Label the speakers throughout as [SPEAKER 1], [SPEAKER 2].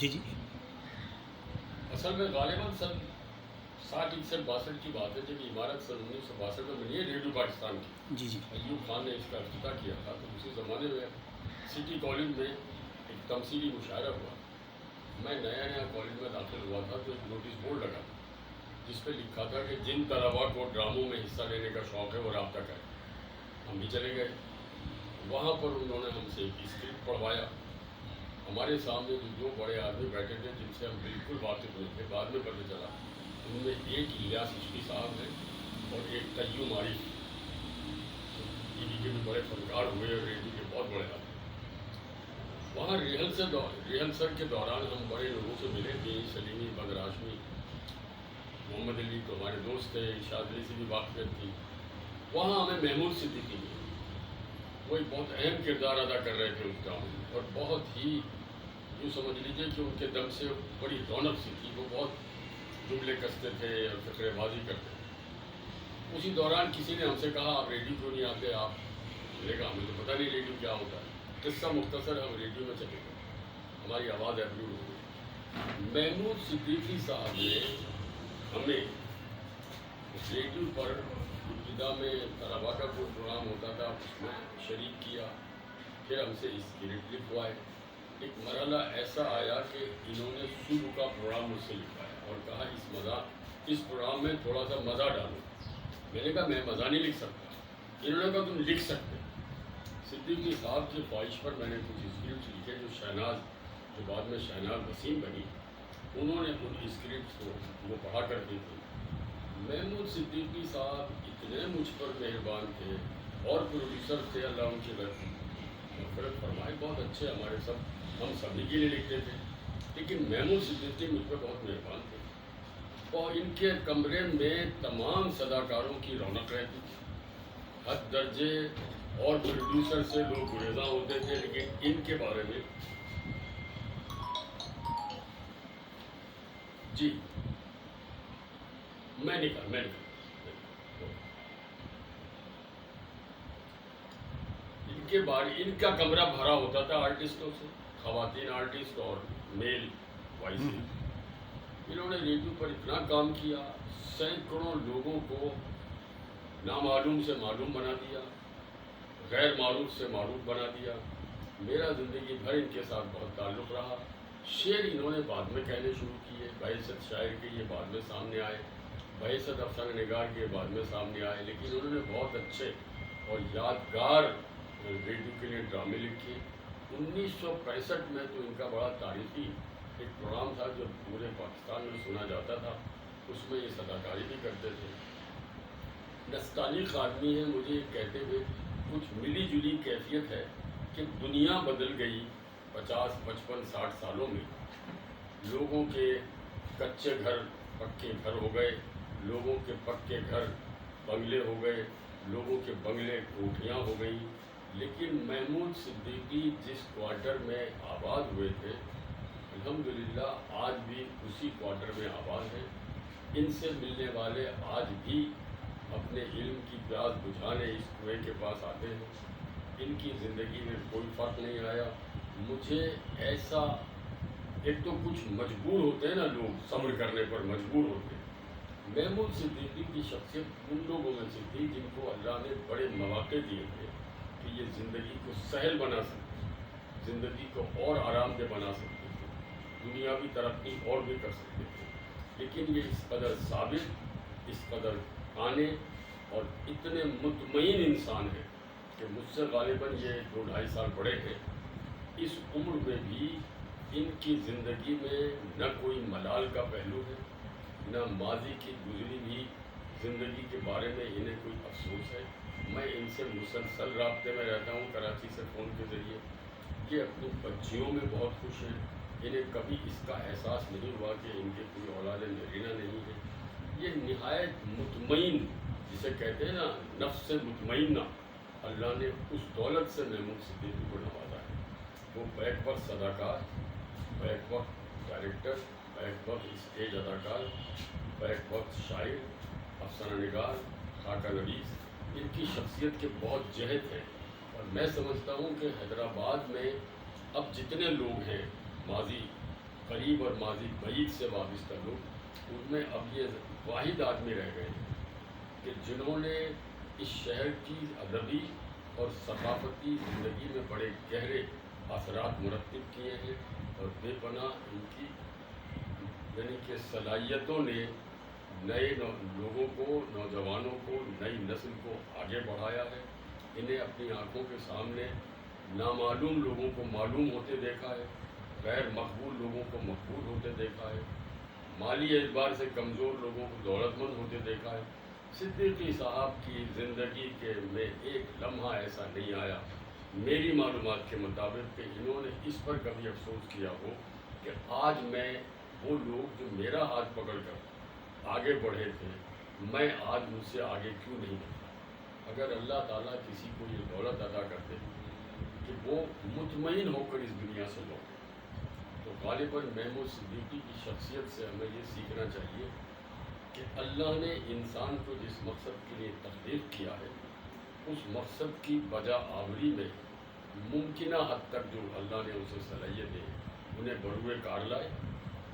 [SPEAKER 1] جی جی
[SPEAKER 2] اصل میں غالباً سن 60 61 62 کی بات ہے جب عمارت سن 1962 میں بنی ہے ریڈیو پاکستان کی.
[SPEAKER 1] جی جی
[SPEAKER 2] ایوب خان نے اس کا افتتاح کیا تھا. تو اسی زمانے میں سٹی کالج میں ایک تمثیلی مشاعرہ ہوا. میں نیا نیا کالج میں داخل ہوا تھا تو ایک نوٹس بورڈ لگا تھا جس پہ لکھا تھا کہ جن طلباء کو ڈراموں میں حصہ لینے کا شوق ہے وہ رابطہ کریں. ہم بھی چلے گئے. وہاں پر انہوں نے ہم سے ایک اسکرپٹ پڑھوایا. ہمارے سامنے جو دو بڑے آدمی بیٹھے تھے جن سے ہم بالکل واقف نہیں تھے, بعد میں پتہ چلا ان میں ایک الیاس عشقی صاحب ہیں اور ایک قیوم عارف, ٹی وی کے بھی بڑے فنکار ہوئے اور ریڈیو کے بہت بڑے آدمی. وہاں ریہرسل کے دوران ہم بڑے لوگوں سے ملے. بی سلیمی, بدر ہاشمی, محمد علی تو ہمارے دوست تھے, ارشاد علی سے بھی واقفیت تھی. وہاں ہمیں محمود صدیقی ملے. وہ ایک بہت اہم کردار ادا کر رہے تھے اس ڈرامے میں اور بہت ہی یوں سمجھ لیجیے کہ ان کے دم سے بڑی رونق سی تھی. وہ بہت جملے کستے تھے اور فقرے بازی کرتے تھے. اسی دوران کسی نے ہم سے کہا آپ ریڈیو کیوں نہیں آتے. آپ نے کہا ہمیں تو پتہ نہیں ریڈیو کیا ہوتا ہے. قصہ مختصر, ہم ریڈیو میں چلے گئے. ہماری آواز اپلوڈ ہو گئی. محمود صدیقی صاحب نے ہمیں ریڈیو پر ابتدا میں طلباء کا کوئی پروگرام ہوتا تھا اس میں شریک کیا. پھر ہم سے اسکرپٹ لکھوائے. ایک مرحلہ ایسا آیا کہ انہوں نے صبح کا پروگرام مجھ سے لکھوایا اور کہا اس پروگرام میں تھوڑا سا مزہ ڈالو. میں نے کہا میں مزہ نہیں لکھ سکتا. انہوں نے کہا تم لکھ سکتے. صدیقی صاحب کی خواہش پر میں نے کچھ اسکرپٹس لکھے جو شہناز, جو بعد میں شہناز وسیم بنی, انہوں نے ان اسکرپٹس کو وہ پڑھا کرتی تھی. محمود صدیقی صاحب اتنے مجھ پر مہربان تھے اور پروڈیوسر تھے, اللہ ان کی مغفرت فرمائے, بہت اچھے ہمارے سب, ہم سبھی کے لیے لکھتے تھے. لیکن محمود صدیقی مجھ پر بہت مہربان تھے اور ان کے کمرے میں تمام صداکاروں کی رونق رہتی تھی. حد درجے اور پروڈیوسر سے لوگ گریزاں ہوتے تھے, لیکن ان کے بارے میں جی میں نکل ان کا کمرہ بھرا ہوتا تھا آرٹسٹوں سے, خواتین آرٹسٹ اور میل وائسز. انہوں نے ریڈیو پر اتنا کام کیا, سینکڑوں لوگوں کو نامعلوم سے معلوم بنا دیا, غیر معروف سے معروف بنا دیا. میرا زندگی بھر ان کے ساتھ بہت تعلق رہا. شعر انہوں نے بعد میں کہنے شروع کیے. بحیثیت شاعر کے یہ بعد میں سامنے آئے, بحیثیت افسانہ نگار کے بعد میں سامنے آئے. لیکن انہوں نے بہت اچھے اور یادگار ریڈیو کے لیے ڈرامے لکھے. 1965 میں تو ان کا بڑا تاریخی ایک پروگرام تھا جو پورے پاکستان میں سنا جاتا تھا. اس میں یہ صداکاری بھی کرتے تھے. نستعلیق آدمی ہیں. مجھے کہتے ہوئے کچھ ملی جلی کیفیت ہے کہ دنیا بدل گئی 50 55 60 سالوں میں. لوگوں کے کچے گھر پکے گھر ہو گئے, لوگوں کے پکے گھر بنگلے ہو گئے, لوگوں کے بنگلے کوٹھیاں ہو گئیں. لیکن محمود صدیقی جس کوارٹر میں آباد ہوئے تھے, الحمدللہ آج بھی اسی کوارٹر میں آباد ہیں. ان سے ملنے والے آج بھی اپنے علم کی پیاس بجھانے اس کنویں کے پاس آتے ہیں. ان کی زندگی میں کوئی فرق نہیں آیا. مجھے ایسا, ایک تو کچھ مجبور ہوتے ہیں نا لوگ, صبر کرنے پر مجبور ہوتے ہیں. محمود صدیقی کی شخصیت ان لوگوں میں سے تھی جن کو اللہ نے بڑے مواقع دیے تھے کہ یہ زندگی کو سہل بنا سکتے, زندگی کو اور آرام دہ بنا سکتے تھے, دنیاوی ترقی اور بھی کر سکتے تھے. لیکن یہ اس قدر ثابت, اس قدر آنے اور اتنے مطمئن انسان ہیں کہ مجھ سے غالباً یہ 2-2.5 سال بڑے ہیں. اس عمر میں بھی ان کی زندگی میں نہ کوئی ملال کا پہلو ہے, نہ ماضی کی گزری ہوئی زندگی کے بارے میں انہیں کوئی افسوس ہے. میں ان سے مسلسل رابطے میں رہتا ہوں کراچی سے فون کے ذریعے. یہ اپنی بچیوں میں بہت خوش ہیں. انہیں کبھی اس کا احساس نہیں ہوا کہ ان کے کوئی اولاد نرینہ نہیں ہے. یہ نہایت مطمئن, جسے کہتے ہیں نا نفس سے مطمئنہ, اللہ نے اس دولت سے محمود صدیقی کو نوازا ہے. وہ بیک وقت صداکار, بیک وقت ڈائریکٹر, بیک وقت اسٹیج اداکار, بیک وقت شاعر, افسانہ نگار, خاکہ نویس. ان کی شخصیت کے بہت جہت ہیں. اور میں سمجھتا ہوں کہ حیدرآباد میں اب جتنے لوگ ہیں, ماضی قریب اور ماضی بعید سے وابستہ لوگ، ان میں اب یہ واحد آدمی رہ گئے ہیں کہ جنہوں نے اس شہر کی ادبی اور ثقافتی زندگی میں بڑے گہرے اثرات مرتب کیے ہیں، اور بے پناہ ان کی یعنی کہ صلاحیتوں نے نئے لوگوں کو، نوجوانوں کو، نئی نسل کو آگے بڑھایا ہے۔ انہیں اپنی آنکھوں کے سامنے نامعلوم لوگوں کو معلوم ہوتے دیکھا ہے، غیر مقبول لوگوں کو مقبول ہوتے دیکھا ہے، مالی اعتبار سے کمزور لوگوں کو دولت مند ہوتے دیکھا ہے۔ صدیقی صاحب کی زندگی کے میں ایک لمحہ ایسا نہیں آیا میری معلومات کے مطابق کہ انہوں نے اس پر کبھی افسوس کیا ہو کہ آج میں وہ لوگ جو میرا ہاتھ پکڑ کر آگے بڑھے تھے، میں آج ان سے آگے کیوں نہیں بڑھا۔ اگر اللہ تعالیٰ کسی کو یہ دولت عطا کرتے کہ وہ مطمئن ہو کر اس دنیا سے لوٹے، تو غالباً محمود صدیقی کی شخصیت سے ہمیں یہ سیکھنا چاہیے کہ اللہ نے انسان کو جس مقصد کے لیے تخلیق کیا ہے، اس مقصد کی بجا آوری میں ممکنہ حد تک جو اللہ نے اسے صلاحیتیں انہیں بروئے کار لائے،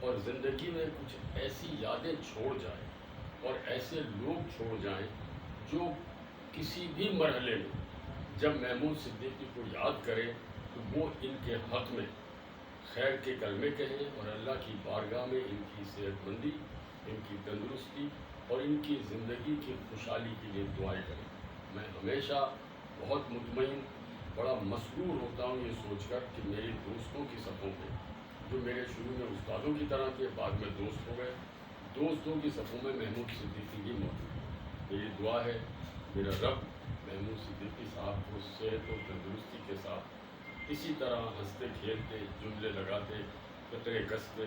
[SPEAKER 2] اور زندگی میں کچھ ایسی یادیں چھوڑ جائیں اور ایسے لوگ چھوڑ جائیں جو کسی بھی مرحلے میں جب محمود صدیقی کو یاد کرے تو وہ ان کے حق میں خیر کے کلمے کہیں، اور اللہ کی بارگاہ میں ان کی صحت مندی، ان کی تندرستی اور ان کی زندگی کی خوشحالی کے لیے دعائیں کریں۔ میں ہمیشہ بہت مطمئن، بڑا مسرور ہوتا ہوں یہ سوچ کر کہ میری دوستوں کی صفوں میں، جو میرے شروع میں استادوں کی طرح تھے، بعد میں دوست ہو گئے، دوستوں کی صفوں میں محمود صدیقی بھی موجود ہے۔ میری دعا ہے میرا رب محمود صدیقی صاحب کو صحت و تندرستی کے ساتھ اسی طرح ہنستے کھیلتے، جملے لگاتے، قطرے کستے،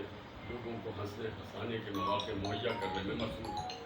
[SPEAKER 2] لوگوں کو ہنسانے کے مواقع مہیا کرنے میں مصروف ہے۔